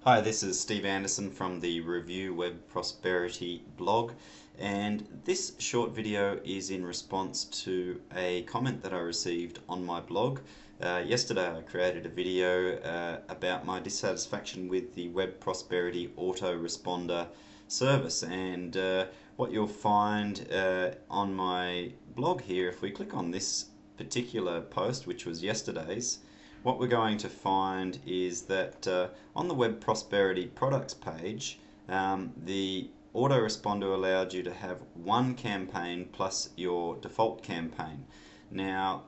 Hi, this is Steve Anderson from the Review Web Prosperity blog, and this short video is in response to a comment that I received on my blog. Yesterday I created a video about my dissatisfaction with the Web Prosperity Autoresponder service, and what you'll find on my blog here, if we click on this particular post, which was yesterday's, what we're going to find is that on the Web Prosperity products page, the autoresponder allowed you to have one campaign plus your default campaign. Now,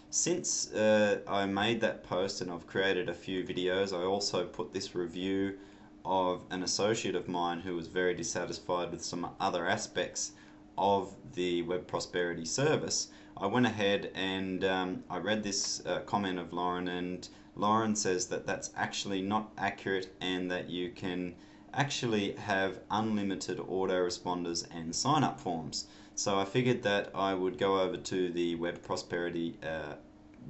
since I made that post and I've created a few videos, I also put this review of an associate of mine who was very dissatisfied with some other aspects of the Web Prosperity service. I went ahead and I read this comment of Lauren, and Lauren says that that's actually not accurate and that you can actually have unlimited autoresponders and sign-up forms. So I figured that I would go over to the Web Prosperity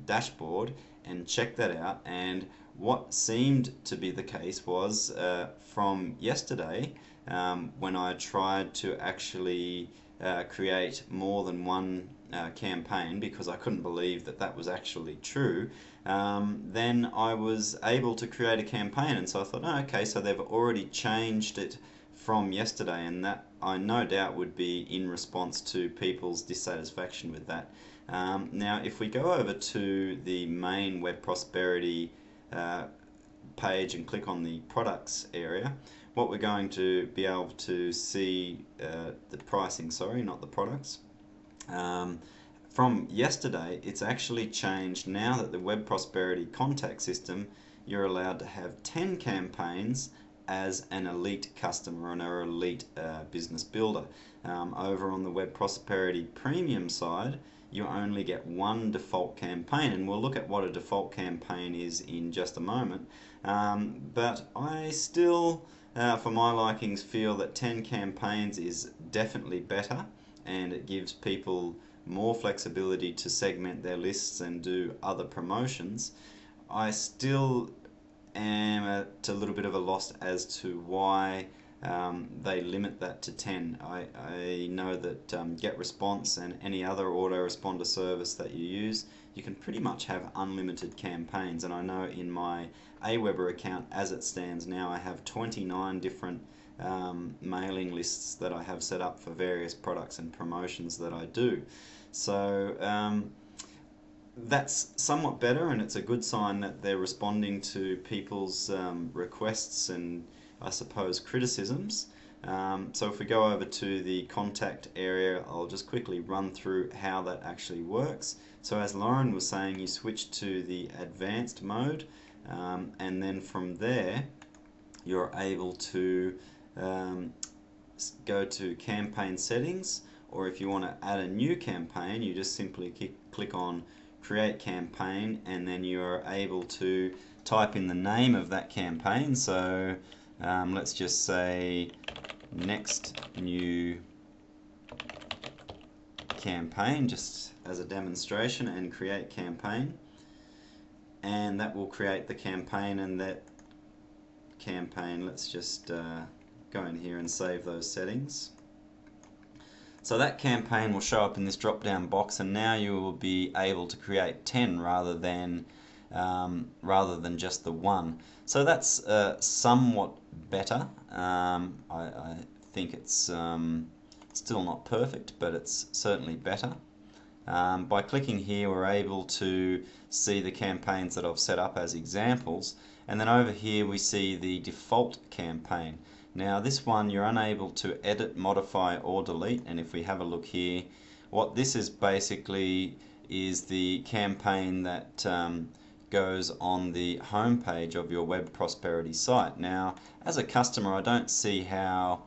dashboard and check that out, and what seemed to be the case was from yesterday when I tried to actually create more than one campaign, because I couldn't believe that that was actually true, then I was able to create a campaign, and so I thought, oh, okay, so they've already changed it from yesterday, and that I no doubt would be in response to people's dissatisfaction with that. Now if we go over to the main Web Prosperity page and click on the products area, what we're going to be able to see, the pricing, sorry, not the products. From yesterday, it's actually changed. Now that the Web Prosperity contact system, you're allowed to have 10 campaigns as an elite customer and an elite business builder. Over on the Web Prosperity Premium side, you only get one default campaign, and we'll look at what a default campaign is in just a moment. But I still, for my likings, feel that 10 campaigns is definitely better, and it gives people more flexibility to segment their lists and do other promotions. I still am at a little bit of a loss as to why they limit that to 10. I know that GetResponse and any other autoresponder service that you use, you can pretty much have unlimited campaigns, and I know in my Aweber account, as it stands now, I have 29 different mailing lists that I have set up for various products and promotions that I do. So that's somewhat better, and it's a good sign that they're responding to people's requests and, I suppose, criticisms. So if we go over to the contact area, I'll just quickly run through how that actually works. So as Lauren was saying, you switch to the advanced mode, and then from there you're able to go to campaign settings, or if you want to add a new campaign, you just simply click on create campaign, and then you're able to type in the name of that campaign. So let's just say next new campaign, just as a demonstration, and create campaign, and that will create the campaign. And that campaign, let's just go in here and save those settings. So that campaign will show up in this drop down box, and now you will be able to create 10 rather than just the one. So that's somewhat better. I think it's still not perfect, but it's certainly better. By clicking here, we're able to see the campaigns that I've set up as examples, and then over here we see the default campaign. Now this one you're unable to edit, modify or delete, and if we have a look here, what this is basically is the campaign that goes on the home page of your Web Prosperity site. Now as a customer, I don't see how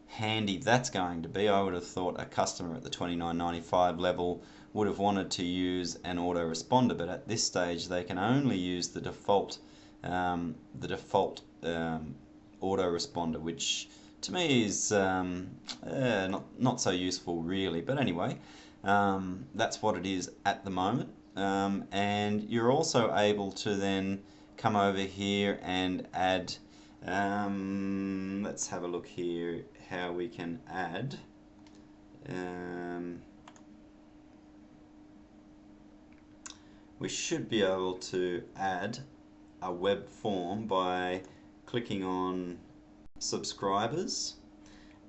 handy that's going to be. I would have thought a customer at the $29.95 level would have wanted to use an autoresponder, but at this stage they can only use the default autoresponder, which to me is not so useful really. But anyway, that's what it is at the moment. And you're also able to then come over here and add Let's have a look here how we can add. We should be able to add a web form by clicking on subscribers,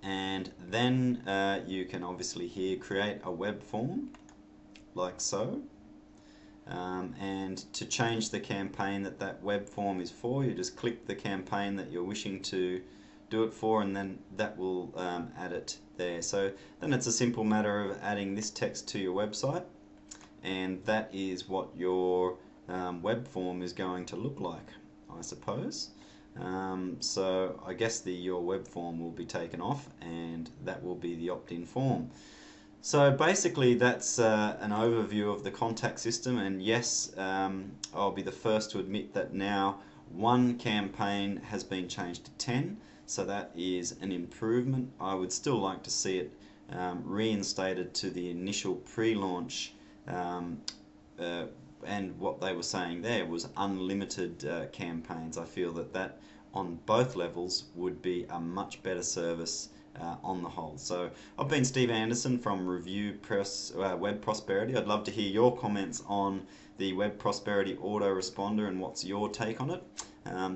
and then you can obviously here create a web form like so. And to change the campaign that web form is for, you just click the campaign that you're wishing to do it for, and then that will add it there. So then it's a simple matter of adding this text to your website, and that is what your web form is going to look like, I suppose. So I guess your web form will be taken off, and that will be the opt-in form. So basically that's an overview of the contact system, and yes, I'll be the first to admit that now one campaign has been changed to 10, so that is an improvement. I would still like to see it reinstated to the initial pre-launch, and what they were saying there was unlimited campaigns. I feel that on both levels would be a much better service on the whole. So I've been Steve Anderson from Web Prosperity. I'd love to hear your comments on the Web Prosperity Autoresponder and what's your take on it.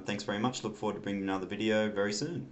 Thanks very much. Look forward to bringing another video very soon.